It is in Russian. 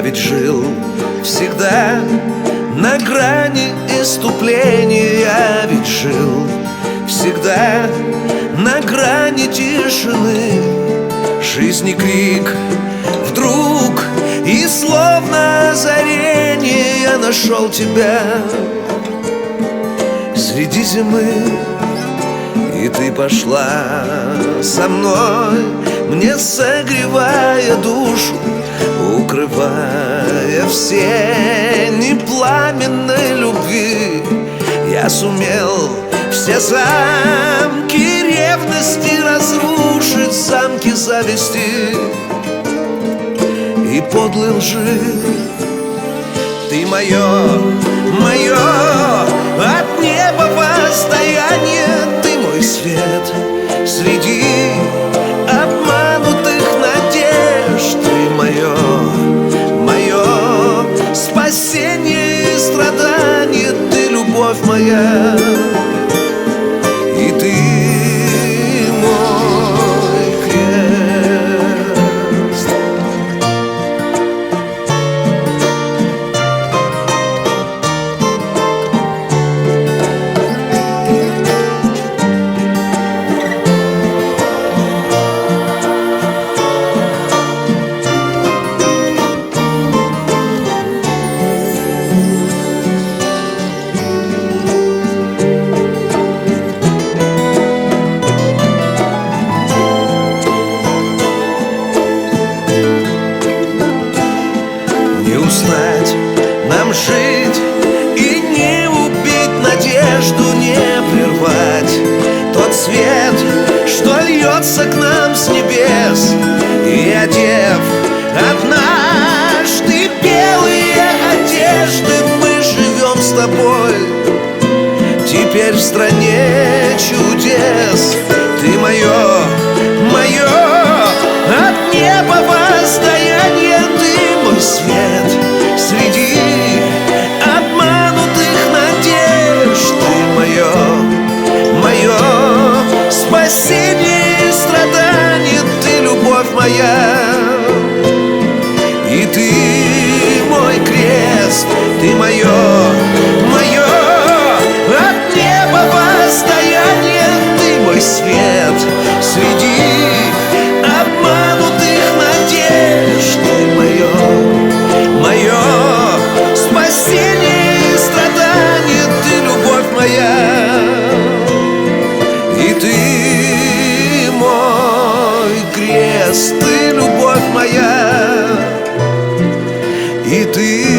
ведь жил всегда на грани исступления. Я ведь жил всегда на грани тишины. Жизни крик вдруг, и словно озарение я нашел тебя среди зимы. И ты пошла со мной, мне согревая душу, укрывая в сени пламенной любви. Я сумел все замки ревности разрушить, замки зависти и подлой лжи. Ты мое от неба воздаяние, ты мой свет среди обманутых надежд. Ты мое спасение и страдание, ты любовь моя, и ты мой крест. Не узнать нам жить и не убить надежду, не прервать тот свет, что льется к нам с небес. И одев однажды белые одежды, мы живем с тобой теперь в стране чудес. Ты мое от неба воздаяние, ты мой свет среди обманутых надежд. Ты мое спасение и страдание, ты любовь моя, и ты мой крест. Ты мое от неба воздаяние, ты мой свет среди обманутых надежд. Ты мое спасение и страдание, ты любовь моя, и ты мой крест. Ты любовь моя, и ты